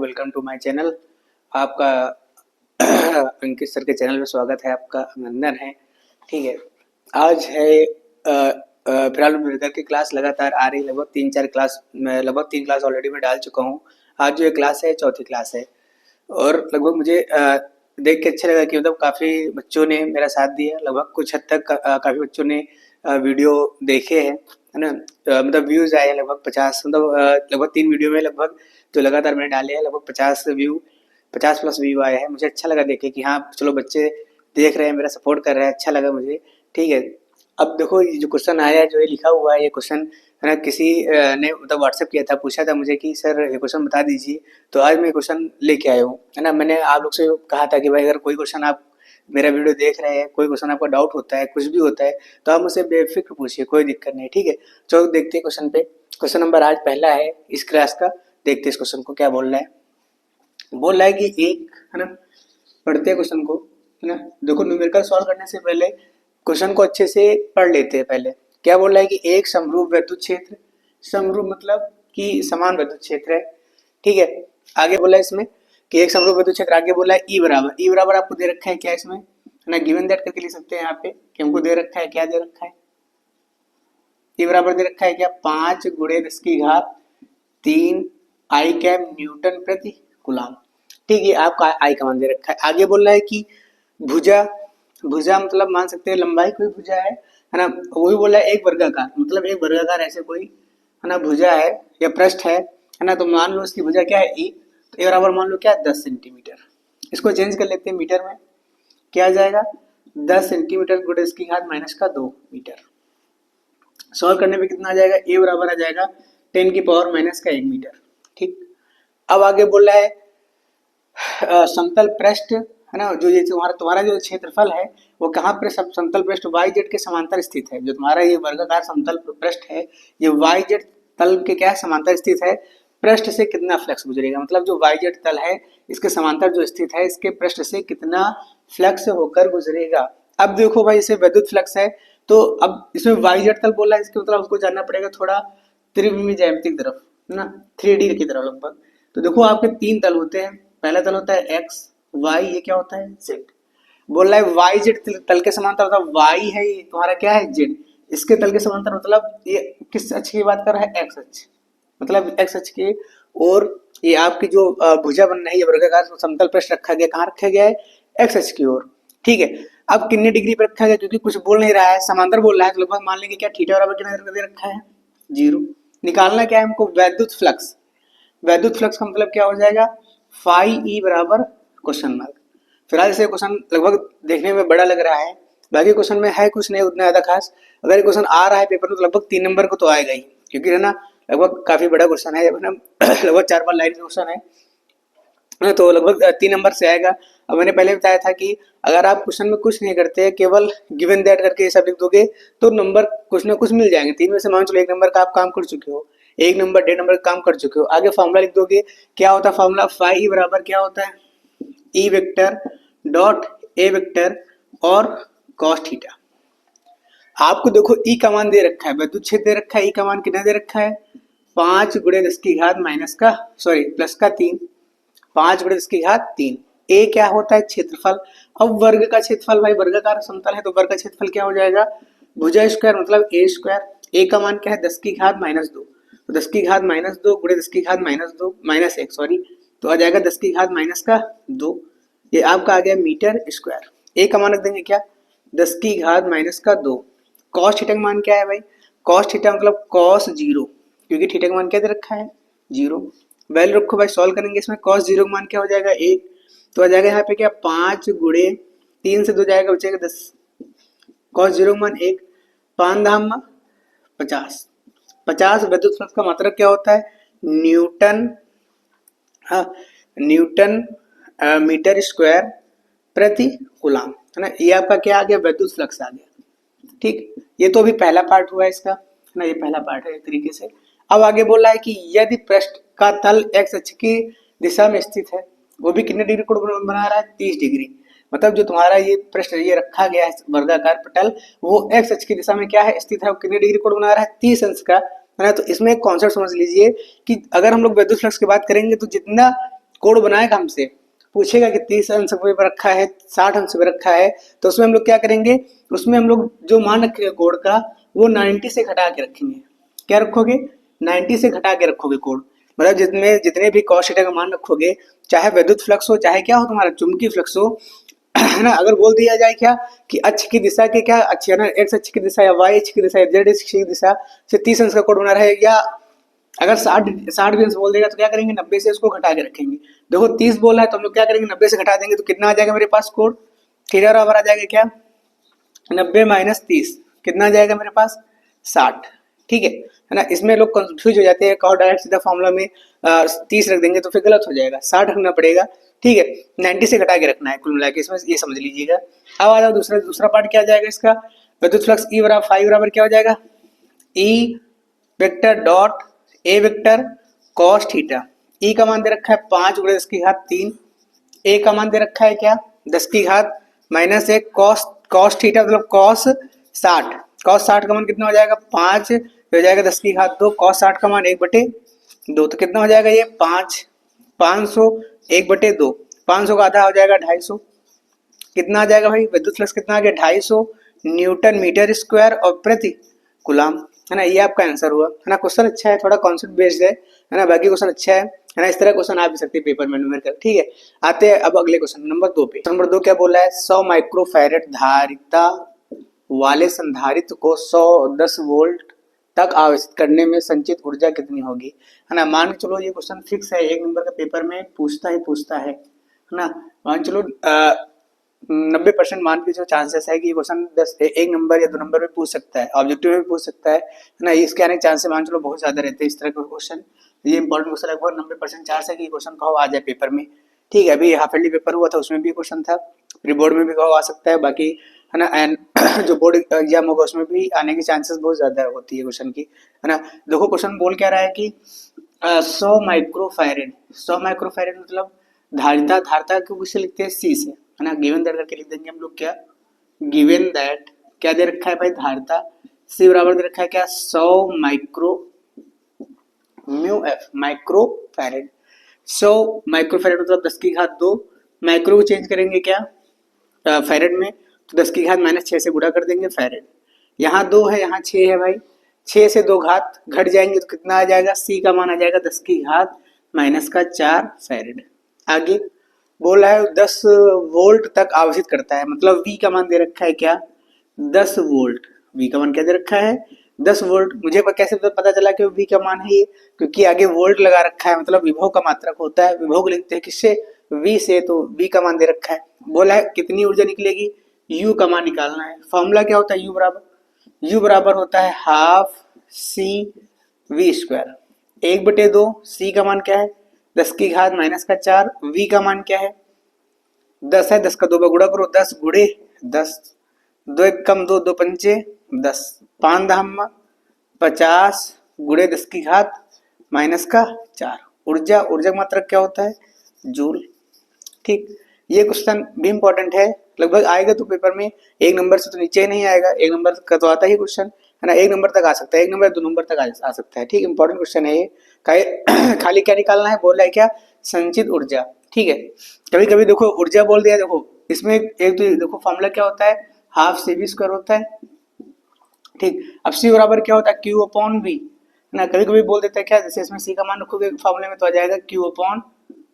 Welcome to my channel. आपका अंकित sir के channel में स्वागत है, आपका अभिनंदन है। ठीक है, आज है फिलहाल मेरे की क्लास लगातार आ रही, लगभग 3-4 क्लास मैं लगभग 3 क्लास ऑलरेडी मैं डाल चुका हूँ। आज जो ये क्लास है चौथी क्लास है और लगभग मुझे देख के अच्छा लगा कि मतलब काफ़ी बच्चों ने मेरा साथ दिया। लगभग कुछ हद तक काफ़ी बच्चों ने वीडियो देखे हैं, है ना। मतलब व्यूज़ आए हैं लगभग 50, मतलब लगभग 3 वीडियो में लगभग जो लगातार मैंने डाले हैं लगभग 50 प्लस व्यू आए हैं। मुझे अच्छा लगा देख के कि हाँ चलो बच्चे देख रहे हैं, मेरा सपोर्ट कर रहे हैं, अच्छा लगा मुझे। ठीक है, अब देखो ये जो क्वेश्चन आया है, जो ये लिखा हुआ है, ये क्वेश्चन है ना, किसी ने मतलब व्हाट्सएप किया था, पूछा था मुझे कि सर ये क्वेश्चन बता दीजिए। तो आज मैं क्वेश्चन लेके आया हूँ, है ना। मैंने आप लोग से कहा था कि भाई अगर कोई क्वेश्चन आप मेरा वीडियो देख रहे हैं, कोई क्वेश्चन आपका डाउट होता है, कुछ भी होता है, तो आप मुझसे बेफिक्र पूछिए, कोई दिक्कत नहीं। ठीक है, चलो देखते हैं क्वेश्चन पे। क्वेश्चन नंबर आज पहला है इस क्लास का। देखते हैं इस क्वेश्चन को क्या बोल रहा है। बोल रहा है कि एक, है ना, पढ़ते हैं क्वेश्चन को, है ना। देखो न्यूमेरिकल सॉल्व करने से पहले क्वेश्चन को अच्छे से पढ़ लेते हैं पहले। क्या बोल रहा है कि एक समरूप विद्युत क्षेत्र, समरूप मतलब कि समान विद्युत क्षेत्र है। ठीक है, आगे बोला है इसमें कि एक समरूप विद्युत क्षेत्र, आगे बोला है ई बराबर आपको दे रखा है क्या इसमें, है ना। गिवन दैट करके लिख सकते हैं यहाँ पे कि हमको दे रखा है, क्या दे रखा है, ई बराबर दे रखा है क्या, 5 गुणे 10 की घात 3 आई कैप न्यूटन प्रति कूलम। ठीक है, आपका आई का मान दे रखा है। आगे बोल रहा है कि भुजा, भुजा मतलब मान सकते हैं लंबाई कोई भुजा है ना। वही बोल रहा है एक वर्गाकार, मतलब एक वर्गाकार ऐसे कोई, है ना, भुजा है या पृष्ठ है ना। तो मान लो इसकी भुजा क्या है, ए। तो ए बराबर मान लो क्या, 10 सेंटीमीटर। इसको चेंज कर लेते हैं मीटर में, क्या आ जाएगा, 10 सेंटीमीटर गुणे इसकी घात माइनस का 2 मीटर। सॉल्व करने पे कितना आ जाएगा, ए बराबर आ जाएगा 10 की पावर माइनस का 1 मीटर। ठीक, अब आगे बोल रहा है समतल पृष्ठ, है ना, जो ये तुम्हारा तुम्हारा जो क्षेत्रफल है वो कहाँ पर समतल पृष्ठ वाई जेड के समांतर स्थित है। जो तुम्हारा ये वर्गाकार समतल पृष्ठ है, ये वाई जेड तल के क्या है, समांतर स्थित है। पृष्ठ से कितना फ्लक्स गुजरेगा, मतलब जो वाई जेड तल है इसके समांतर जो स्थित है, इसके पृष्ठ से कितना फ्लक्स होकर गुजरेगा। अब देखो भाई इसे विद्युत फ्लक्स है, तो अब इसमें वाई जेड तल बोला है, इसके मतलब उसको जानना पड़ेगा थोड़ा त्रिविमीय ज्यामिति की तरफ, है ना, 3D की तरफ लगभग। तो देखो आपके 3 तल होते हैं, पहला तल होता है एक्स वाई, ये क्या होता है जेड। बोल रहा है वाई जेड तल के समांतर, मतलब वाई है ये तुम्हारा क्या है, जेड। इसके तल के समांतर मतलब ये किस अक्ष की बात कर रहा है, एक्स अक्ष, मतलब एक्स अक्ष के। और ये आपकी जो भुजा बन रही है वर्गाकार समतल पृष्ठ रखा गया, कहाँ रखा गया है, एक्स अक्ष की ओर। ठीक है, अब कितने डिग्री पर रखा गया, क्योंकि कुछ बोल नहीं रहा है, समांतर बोल रहा है, तो लगभग मान लेंगे क्या, थीटा बराबर कितना दे रखा है, 0। निकालना क्या है हमको, वैद्युत फ्लक्स। वैद्युत फ्लक्स का मतलब क्या हो जाएगा, फाई ई बराबर क्वेश्चन मार्क। फिलहाल से क्वेश्चन लगभग देखने में बड़ा लग रहा है, बाकी क्वेश्चन में है कुछ नहीं उतना ज्यादा खास। अगर ये क्वेश्चन आ रहा है पेपर में तो लगभग 3 नंबर को तो आएगा ही, क्योंकि है ना लगभग काफी बड़ा क्वेश्चन है, लगभग 4-5 लाइन का क्वेश्चन है, तो लगभग 3 नंबर से आएगा। अब मैंने पहले बताया था कि अगर आप क्वेश्चन में कुछ नहीं करते, केवल गिवन दैट करके ये सब लिख दोगे तो नंबर कुछ ना कुछ मिल जाएंगे। 3 में से मान चलो 1 नंबर का आप काम कर चुके हो, 1 नंबर 1.5 नंबर का काम कर चुके हो। आगे फॉर्मूला लिख दोगे, क्या होता है फॉर्मूला, फाई बराबर क्या होता है, ई वेक्टर डॉट ए वेक्टर और कॉस थीटा। आपको देखो ई का मान दे रखा है, विद्युत क्षेत्र दे रखा है, ई का मान कितना दे रखा है, 5 गुणे 10 की घात माइनस का प्लस का 3, 5 गुणे 10 की घात 3। ए क्या होता है, क्षेत्रफल। अब वर्ग का क्षेत्रफल, भाई वर्गाकार समतल है तो वर्ग का क्षेत्रफल क्या हो जाएगा, भुजा स्क्वायर मतलब ए स्क्वायर। ए का मान क्या है, 10 की घात माइनस 2, तो 10 की घात माइनस 2 गुणे 10 की घात माइनस 2 माइनस 1 तो आ जाएगा 10 की घात माइनस का 2। ये आपका आ गया मीटर स्क्वायर। ए का मान रख देंगे क्या, 10 की घात माइनस का 2। कॉस थीटा का मान क्या है भाई, कॉस थीटा मतलब कॉस 0, क्योंकि थीटा का मान क्या दे रखा है, 0। वैल्यू रखो भाई, सॉल्व करेंगे इसमें, कॉस 0 का मान क्या हो जाएगा, 1। तो आ जाएगा यहाँ पे क्या, 5 गुणे 3 से 2 जाएगा, बचेगा 10। कॉस 0 का मान 1, 5 धाम 50। 50 विद्युत फ्लक्स का मात्रक क्या होता है, न्यूटन, हाँ न्यूटन मीटर स्क्वायर प्रति कूलम, है ना। ये आपका क्या आ गया, विद्युत फ्लक्स आ गया। ठीक, ये तो अभी पहला पार्ट हुआ है इसका, है ना, ये पहला पार्ट है एक तरीके से। अब आगे बोल रहा है कि यदि पृष्ठ का तल एक्स अक्ष की दिशा में स्थित है, वो भी कितने डिग्री कोण बना रहा है, 30 डिग्री। मतलब जो तुम्हारा ये पृष्ठ ये रखा गया है वर्गाकार पटल, वो एक्स अक्ष की दिशा में क्या है, स्थित है, वो कितने डिग्री कोण बना रहा है, 30 अंश का, है ना। तो इसमें एक कॉन्सेप्ट समझ लीजिए कि अगर हम लोग विद्युत फ्लक्स की बात करेंगे तो जितना कोड बनाएगा हमसे, पूछेगा कि 30 अंश पेपर रखा है, 60 अंश पे रखा है, तो उसमें हम लोग क्या करेंगे, उसमें हम लोग जो मान रखेंगे कोड का वो 90 से घटा के रखेंगे। क्या रखोगे, 90 से घटा के रखोगे कोड, मतलब जितने भी कॉस थीटा का मान रखोगे, चाहे विद्युत फ्लक्स हो चाहे क्या हो तुम्हारा चुंबकीय फ्लक्स हो, है ना, अगर बोल दिया जाए क्या कि अक्ष की दिशा के क्या अक्ष है ना, एक्स अक्ष की दिशा या वाई अक्ष की दिशा या जेड अक्ष की दिशा से 30 अंश का कोड बना रहे, या अगर 60 भी अंश बोल देगा तो क्या करेंगे, 90 से उसको घटा के रखेंगे। देखो 30 बोला है तो हम लोग क्या करेंगे, 90 से घटा देंगे तो कितना आ जाएगा मेरे पास कोड, थीटा बराबर आ जाएगा क्या, 90 माइनस 30, कितना आ जाएगा मेरे पास 60। ठीक है ना, इसमें लोग कंफ्यूज हो जाते हैं, कहो डायरेक्ट सीधा फॉर्मूला में 30 रख देंगे तो फिर गलत हो जाएगा, 60 रखना पड़ेगा। ठीक है, 90 से घटा के रखना है कुल मिला के, इसमें ये समझ लीजिएगा। अब आ जाओ दूसरा पार्ट क्या आ जाएगा इसका, विद्युत फ्लक्स ई बराबर फाई बराबर क्या हो जाएगा, E vector dot A vector cos theta. E का मान दे रखा है 5 गुणे 10 की घात 3, ए का मान दे रखा है क्या 10 की घात माइनस 1, कॉस थीटा मतलब कॉस 60, कॉस 60 का मान कितना हो जाएगा 5, हो जाएगा 10 की घात 2, कॉस 60 का मान 1/2, तो कितना हो जाएगा ये 500 1/2, 500 का आधा हो जाएगा 250, कितना आ जाएगा भाई, विद्युत फ्लक्स कितना आ गया 250 न्यूटन मीटर स्क्वायर और प्रति कूलम, है ना, ये आपका आंसर हुआ, है ना। क्वेश्चन अच्छा है, थोड़ा कॉन्सेप्ट बेस्ड है ना, बाकी क्वेश्चन अच्छा है ना, इस तरह क्वेश्चन आ भी सकते हैं पेपर में न्यूमेरिकल। ठीक है, आते हैं अब अगले क्वेश्चन नंबर 2 पे। नंबर 2 क्या बोला है, 100 माइक्रोफैरेड धारिता वाले संधारित्र को 110 वोल्ट तक आवेशित करने में संचित ऊर्जा कितनी होगी, है ना। मान के चलो ये क्वेश्चन फिक्स है, एक नंबर का पेपर में पूछता है ना, मान चलो 90% मान के जो चांसेस है कि ये क्वेश्चन 1 नंबर या 2 नंबर में पूछ सकता है, ऑब्जेक्टिव में पूछ सकता है ना, इसके आने के चांसेस मान चलो बहुत ज्यादा रहते हैं इस तरह के क्वेश्चन। ये इंपॉर्टेंट क्वेश्चन लगभग 90% चांस है कि क्वेश्चन कहो आ जाए पेपर में। ठीक है, अभी हाफ ईयरली पेपर हुआ था उसमें भी क्वेश्चन था, प्री बोर्ड में भी कहो आ सकता है, बाकी है ना, एंड जो बोर्ड एग्जाम होगा उसमें भी आने की चांसेस बहुत ज्यादा होती है क्वेश्चन की, है ना। देखो क्वेश्चन बोल क्या रहा है कि 100 माइक्रोफैरेड, 100 माइक्रोफैरेड मतलब धारिता को किससे लिखते हैं, सी से, है ना, गिवन दैट करके लिख देंगे हम लोग क्या, गिवन दैट क्या दे रखा है भाई, धारिता सी बराबर दे रखा है क्या 100 micro mu F micro farad. 100 micro farad मतलब 10 की घात 2, माइक्रो को चेंज करेंगे क्या फैरेड में, तो 10 की घात माइनस 6 से गुणा कर देंगे फैरेड, यहाँ 2 है यहाँ 6 है भाई, 6 से 2 घात घट जाएंगे तो कितना आ जाएगा, सी का मान आ जाएगा 10 की घात माइनस का 4 फैरेड। आगे बोला है 10 वोल्ट तक आवेशित करता है, मतलब वी का मान दे रखा है क्या 10 वोल्ट, वी का मान क्या दे रखा है 10 वोल्ट। मुझे कैसे पता चला कि वी का मान है ये, क्योंकि आगे वोल्ट लगा रखा है, मतलब विभव का मात्रक होता है, विभव लिखते हैं किससे, वी से, तो वी का मान दे रखा है। बोला है कितनी ऊर्जा निकलेगी, यू का मान निकालना है। फॉर्मूला क्या होता है, यू बराबर होता है हाफ सी वी स्क्वायर, 1/2, सी का मान क्या है 10 की घात माइनस का 4, वी का मान क्या है 10 है, 10 का 2 बार गुणा करो, 10 गुणे 10, 2 एक कम 2, 2 पंचे 10, 5 दहम 50 गुणे 10 की घात माइनस का 4। ऊर्जा का मात्रक क्या होता है, जूल। ठीक, ये क्वेश्चन भी इंपॉर्टेंट है, लगभग आएगा तो पेपर में 1 नंबर से तो नीचे ही नहीं आएगा, 1 नंबर का तो आता ही क्वेश्चन, है ना, 1 नंबर तक आ सकता है, 1 नंबर 2 नंबर तक आ सकता है। ठीक, इंपॉर्टेंट क्वेश्चन है ये। खाली क्या निकालना है, बोल रहा है क्या संचित ऊर्जा। ठीक है, कभी कभी देखो ऊर्जा बोल दिया, देखो इसमें एक तो देखो फॉर्मूला क्या होता है, हाफ सी वी स्क्वायर होता है। ठीक, अब सी बराबर क्या होता है क्यू अपॉन वी, है ना, कभी कभी बोल देता है क्या, जैसे इसमें सी का मान रखोगे फॉर्मूले में तो आ जाएगा q upon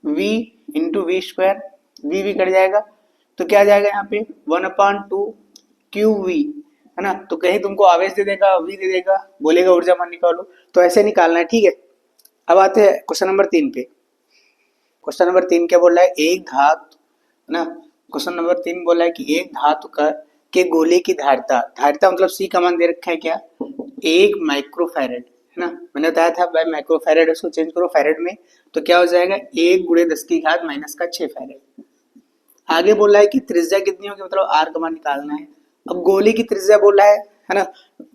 v into v square, v cut जाएगा तो क्या आ जाएगा यहाँ पे 1/2 क्यू वी, है ना, तो कहीं तुमको आवेश दे देगा, वी दे देगा, बोलेगा ऊर्जा मान निकालो, तो ऐसे निकालना है। ठीक है, अब आते हैं क्वेश्चन नंबर 3 पे। क्वेश्चन नंबर 3 क्या बोल रहा है, एक धातु, है ना, क्वेश्चन नंबर 3 बोला है कि एक धातु का के गोले की धारिता मतलब सी का मान दे रखा है क्या 1 माइक्रोफैरेड, है ना, मैंने बताया था भाई माइक्रोफैरेड उसको चेंज करो फैरेड में, तो क्या हो जाएगा 1 गुणे 10 की घात माइनस का 6 फैरेड। आगे बोला है कि त्रिज्या कितनी होगी, मतलब आर का मान निकालना है। अब गोले की त्रिज्या बोला है ना,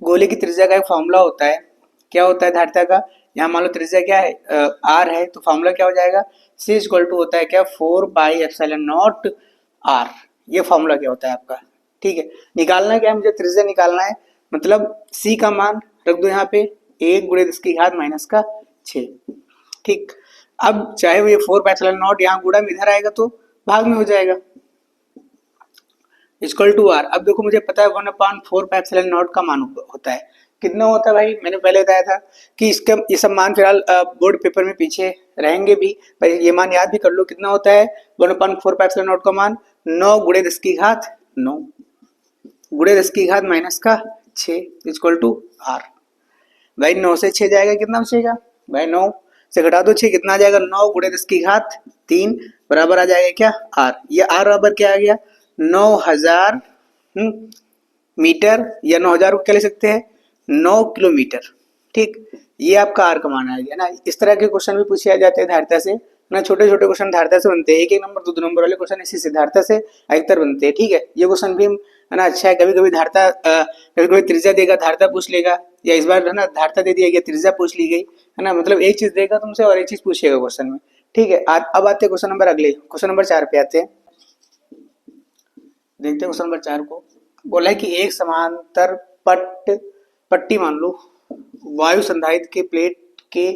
गोले की त्रिज्या का एक फॉर्मूला होता है, क्या होता है धारिता का, यहाँ मान लो त्रिज्या क्या है आर है, तो फॉर्मूला क्या हो जाएगा सी इक्वल टू होता है क्या 4πε0 आर, ये फॉर्मूला क्या होता है आपका। ठीक है, निकालना क्या है मुझे, त्रिज्या निकालना है, मतलब सी का मान रख दो यहाँ पे 1 गुणे 10 की घात माइनस का 6। ठीक, अब चाहे वो ये 4 पाई एप्सिलॉन नॉट यहाँ गुणा में इधर आएगा तो भाग में हो जाएगा, इक्वल टू आर। अब देखो मुझे पता है 1/4 पाई एप्सिलॉन नॉट का मान होता है, कितना होता है भाई, मैंने पहले बताया था कि इसका ये सब मान फिलहाल बोर्ड पेपर में पीछे रहेंगे भी, पर ये मान याद भी कर लो। कितना होता है 1/4 पाई एप्सिलॉन नॉट का मान, 9 गुणे 10 की घात 9 गुणे 10 की घात माइनस का 6 इक्वल टू आर। भाई 9 से 6 जाएगा, कितना बचेगा भाई, 9 से घटा दो 6, कितना आ जाएगा, 9 गुणे 10 की घात 3 बराबर आ जाएगा क्या आर। ये आर बराबर क्या आ गया, 9000 मीटर, या 9000 को क्या ले सकते हैं 9 किलोमीटर। ठीक, ये आपका आर का मान आ गया ना। इस तरह के क्वेश्चन भी पूछे जाते हैं धारिता से ना, छोटे छोटे क्वेश्चन धारिता से बनते हैं, एक एक नंबर दो दो नंबर वाले क्वेश्चन इसी से धारिता से अधिकतर बनते हैं। ठीक है, ये क्वेश्चन भी है ना अच्छा है। कभी कभी धारिता कभी कभी त्रिज्या देगा, धारिता पूछ लेगा, या इस बार है ना धारिता दे दिया गया, त्रिज्या पूछ ली गई है ना, मतलब एक चीज देगा तुमसे और एक चीज पूछेगा क्वेश्चन में। ठीक है, अब आते हैं क्वेश्चन नंबर अगले, क्वेश्चन नंबर 4 पे आते हैं। देखते हैं क्वेश्चन नंबर 4 को। बोला है कि एक समांतर पट्टी मान लो, वायु संधारित्र के प्लेट के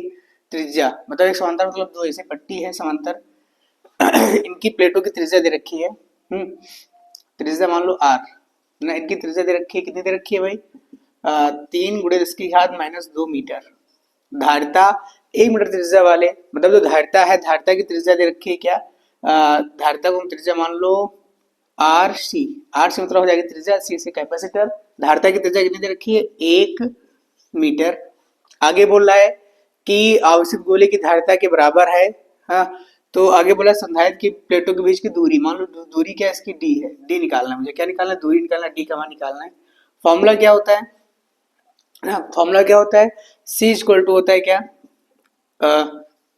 त्रिज्या, मतलब एक समांतर मतलब दो ऐसे पट्टी है समांतर इनकी प्लेटों की त्रिज्या दे रखी है, त्रिज्या मान लो आर ना, इनकी त्रिज्या दे रखी है, कितनी दे रखी है भाई, 3 गुणे 10 की घात माइनस 2 मीटर। धारिता 1 मीटर त्रिज्या वाले, मतलब जो धारिता है, धारिता की त्रिज्या दे रखी है क्या, धारिता को हम त्रिज्या मान लो आर सी, आर सी मतलब हो जाएगी त्रिज्या, सी से कैपेसिटर। धारिता की त्रिज्या कितनी दे रखी है 1 मीटर। आगे बोल रहा है कि आवेशित गोले की धारिता के बराबर है, हाँ, तो आगे बोला संधारित्र की प्लेटों के बीच की दूरी, मान लो दूरी क्या है इसकी डी है, डी निकालना है मुझे, क्या निकालना है, दूरी निकालना है, डी का मान निकालना है। फॉर्मूला क्या होता है ना, फॉर्मूला क्या होता है, सी इक्वल टू होता है क्या,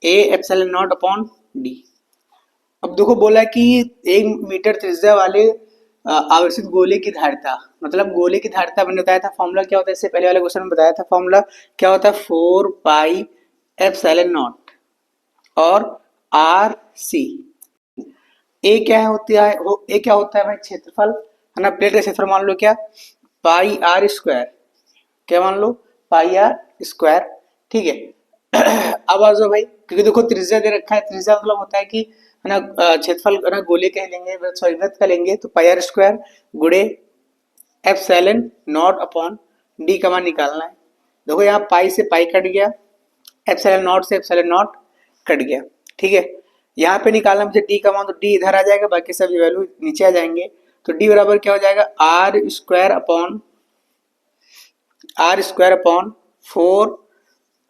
A epsilon not upon D. अब देखो बोला कि 1 मीटर त्रिज्या वाले आवर्तित गोले की धारिता, मतलब गोले की धारिता मैंने बताया था फॉर्मूला क्या होता है, इससे पहले वाले क्वेश्चन में बताया था फॉर्मूला क्या होता है, 4 पाई एप्सिलॉन नॉट और आर सी। ए क्या होती है, वो ए क्या होता है भाई, क्षेत्रफल है ना, प्लेट का क्षेत्रफल मान लो क्या, पाई आर स्क्वायर, क्या मान लो पाई आर स्क्वायर। ठीक है अब आ जाओ भाई, क्योंकि देखो त्रिज्या दे रखा है, त्रिज्या मतलब होता है कि है ना क्षेत्रफल है ना, गोले का लेंगे, सॉरी वृत्त का लेंगे, तो पाई आर स्क्वायर गुणे एप्सिलॉन नॉट अपॉन डी का मान निकालना है। देखो यहाँ पाई से पाई कट गया, एप्सिलॉन नॉट से एप्सिलॉन नॉट कट गया। ठीक है, यहाँ पे निकालना मुझे डी का मान, तो डी इधर आ जाएगा, बाकी सभी वैल्यू नीचे आ जाएंगे, तो डी बराबर क्या हो जाएगा r square upon 4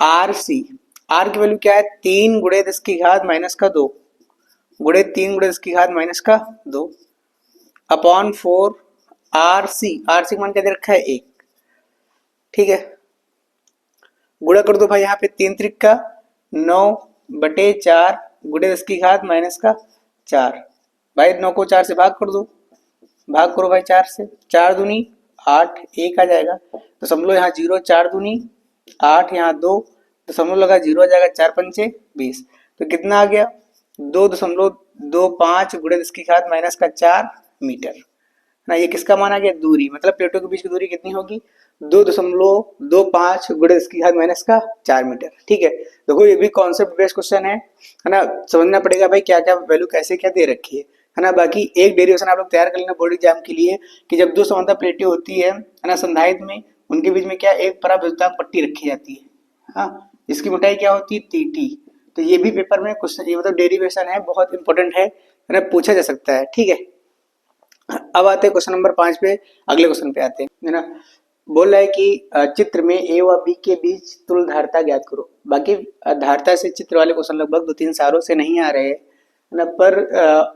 r c. R की वैल्यू क्या है 3 गुणे 10 की घात माइनस का 2 गुणे 3 गुणे 10 की घात माइनस का 2 upon 4 r c. R c मान क्या दे रखा है 1। ठीक है, गुणा कर दो भाई, यहाँ पे 3 त्रिक का 9/4 गुणे 10 की घात माइनस का 4। भाई 9 को 4 से भाग कर दो, भाग करो भाई 4 से, 4 दूनी 8, 1 आ जाएगा, तो समझ लो यहाँ 0, 4 दूनी 8, यहाँ 2, तो समझ लो लगा 0 आ जाएगा, 4 पंचे 20, तो कितना आ गया 2.25 गुणे 10 की घात माइनस का 4 मीटर ना। ये किसका मान आ गया, दूरी, मतलब प्लेटों के बीच की दूरी कितनी होगी 2.25 गुणे 10 की घात माइनस का 4 मीटर। ठीक है, देखो ये भी कॉन्सेप्ट बेस्ड क्वेश्चन है ना, समझना पड़ेगा भाई क्या क्या वैल्यू कैसे क्या दे रखी है ना। बाकी एक डेरिवेशन आप लोग तैयार कर लेना बोर्ड एग्जाम के लिए, कि जब दो समांतर प्लेटें होती है ना संधारित्र में, उनके बीच में क्या एक परावृत्ताकार पट्टी रखी जाती है, हाँ, इसकी मोटाई क्या होती है टी। तो ये भी पेपर में क्वेश्चन, ये मतलब डेरिवेशन है, बहुत इंपॉर्टेंट है ना, पूछा जा सकता है। ठीक है, अब आते हैं क्वेश्चन नंबर 5 पे, अगले क्वेश्चन पे आते हैं, है ना। बोल रहा है कि चित्र में ए व बी के बीच तुल्य धारिता ज्ञात करो। बाकी धारिता से चित्र वाले क्वेश्चन लगभग 2-3 सालों से नहीं आ रहे हैं, है ना, पर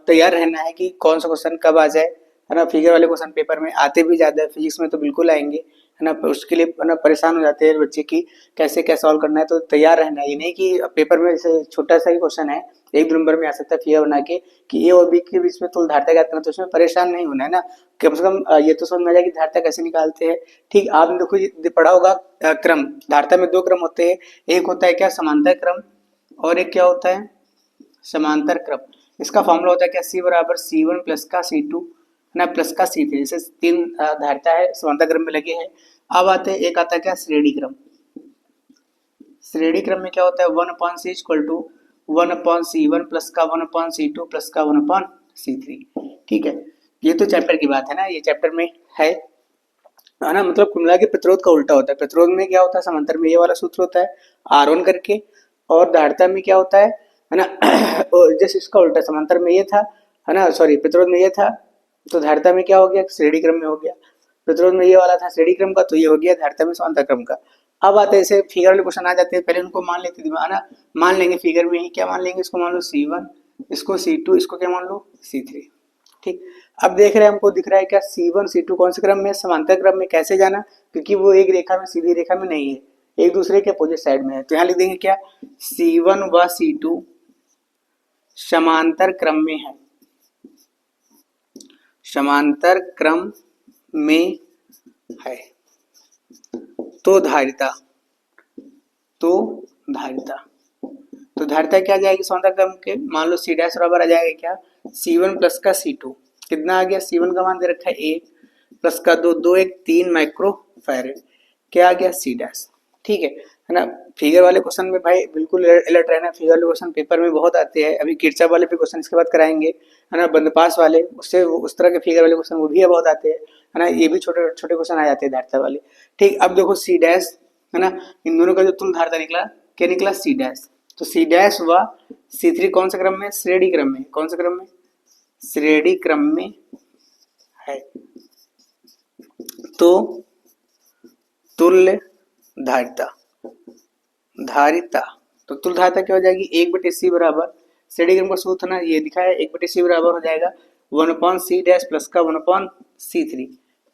तैयार रहना है कि कौन सा क्वेश्चन कब आ जाए, है ना। फिगर वाले क्वेश्चन पेपर में आते भी ज्यादा है, फिजिक्स में तो बिल्कुल आएंगे, है ना, उसके लिए है ना परेशान हो जाते हैं बच्चे की कैसे क्या सॉल्व करना है, तो तैयार रहना है। ये नहीं कि पेपर में जैसे छोटा सा ही क्वेश्चन है 1-2 नंबर में आ सकता है फिगर बना के कि ए और बी के बीच में तुल्य धारिता ज्ञात करना, तो उसमें परेशान नहीं होना है ना, कम से कम ये तो समझ में आ जाए कि धारिता कैसे निकालते हैं। ठीक, आपने देखो ये पढ़ा होगा क्रम, धारिता में 2 क्रम होते हैं, एक होता है क्या समांतर क्रम और एक क्या होता है समांतर क्रम। इसका फॉर्मूला होता है क्या, सी बराबर C1 प्लस का C2 ना प्लस का C3, जैसे 3 धारिता है समांतर क्रम में लगे हैं। अब आते हैं एक आता है क्या श्रेणी क्रम। श्रेणी क्रम में क्या होता है 1/c equal to 1/C1 plus का 1/C2 प्लस का 1/C3। ठीक है, ये तो चैप्टर की बात है ना, ये चैप्टर में है ना। मतलब कुल मिला के प्रतिरोध का उल्टा होता है। प्रतिरोध में क्या होता है, समांतर में ये वाला सूत्र होता है R1 करके, और धारिता में क्या होता है ना जैसे इसका उल्टा, समांतर में ये था है ना, सॉरी प्रतिरोध में ये था तो धारिता में क्या हो गया, श्रेणी क्रम में हो गया। प्रतिरोध में ये वाला था श्रेणी क्रम का, तो ये हो गया धारिता में समांतर क्रम का। अब आते ऐसे फिगर वाले क्वेश्चन आ जाते हैं, पहले उनको मान लेते थे ना, मान लेंगे फिगर में ही क्या मान लेंगे, इसको मान लो C1, इसको C2, इसको क्या मान लो C3। ठीक, अब देख रहे हैं हमको दिख रहा है क्या, C1 C2 कौन से क्रम में, समांतर क्रम में। कैसे जाना, क्योंकि वो एक रेखा में, सीधी रेखा में नहीं है, एक दूसरे के अपोजिट साइड में है। तो यहाँ लिख देंगे क्या, C1 व C2 समांतर क्रम में है, समांतर क्रम में है। तो धारिता, तो धारिता तो धारिता क्या आ जाएगी समांतर क्रम के, मान लो C डैश बराबर आ जाएगा क्या, C1 प्लस का C2, कितना आ गया, C1 का मान दे रखा है 1 प्लस का 2, 2 1 3 माइक्रो फैरेड, क्या आ गया C डैश। ठीक है ना। फिगर वाले क्वेश्चन में भाई बिल्कुल अलर्ट रहना, फिगर वाले क्वेश्चन पेपर में बहुत आते हैं। अभी किरचॉफ वाले पे क्वेश्चन इसके बाद कराएंगे है ना, बंदपास वाले, उससे उस तरह के फिगर वाले क्वेश्चन वो भी बहुत आते हैं है ना, ये भी छोटे छोटे क्वेश्चन आ जाते हैं धारिता वाले। ठीक, अब देखो C डैश है ना, इन दोनों का जो तुल धारिता निकला, क्या निकला C डैश। तो C डैश व C3 कौन से क्रम में, श्रेणी क्रम में। कौन से क्रम में, श्रेणी क्रम में है। तो तुल्य धारिता, धारिता तो तुल्य धारिता क्या हो जाएगी, 1/C बराबर, श्रेणी क्रम का सूत्र ना ये दिखा है, 1/C बराबर हो जाएगा 1/C डैश प्लस का 1/C3।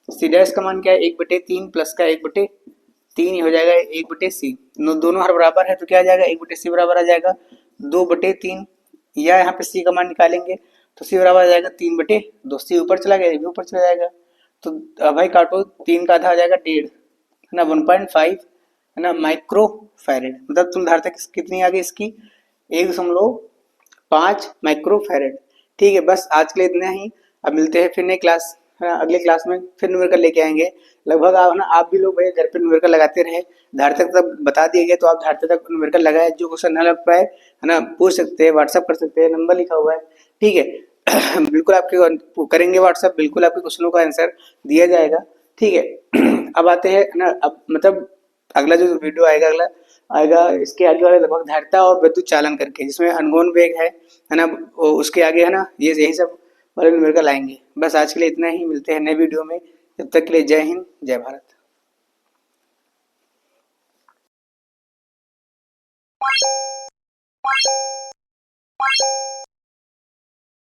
C डैश का मान क्या है, 1/3 प्लस का 1/3 ही हो जाएगा 1/C। दोनों हर बराबर है तो क्या आ जाएगा, 1/C बराबर आ जाएगा 2/3, या यहाँ पे C का मान निकालेंगे तो C बराबर आ जाएगा 3/2। C ऊपर चला गया, ये भी ऊपर चला जाएगा, तो भाई काटो, 3 का आधा आ जाएगा 1.5 है ना, 1.5 है ना माइक्रो फैरेड। मतलब तुल्य धारिता कितनी आ गई इसकी, 1.5 माइक्रो फैरेड। ठीक है, बस आज के लिए इतना ही। अब मिलते हैं फिर नई क्लास, अगले क्लास में फिर न्यूमेरिकल लेके आएंगे। लगभग आप भी लोग भाई घर पे न्यूमेरिकल लगाते रहे, धारिता तक बता दिए गए तो आप धारिता तक न्यूमेरिकल लगाए। जो क्वेश्चन न लग पाए है ना, पूछ सकते हैं, व्हाट्सअप कर सकते हैं, नंबर लिखा हुआ है। ठीक है बिल्कुल आपके करेंगे व्हाट्सअप, बिल्कुल आपके क्वेश्चनों का आंसर दिया जाएगा। ठीक है अब आते हैं ना, अब मतलब अगला जो वीडियो आएगा, अगला आएगा इसके आगे वाले लगभग धारिता और विद्युत चालन करके, जिसमें अनगोन वेग है ना, उसके आगे है ना, ये यही सब वाले न्यूमेरिकल आएंगे। बस आज के लिए इतना ही, मिलते हैं नए वीडियो में, तब तक के लिए जय हिंद जय भारत।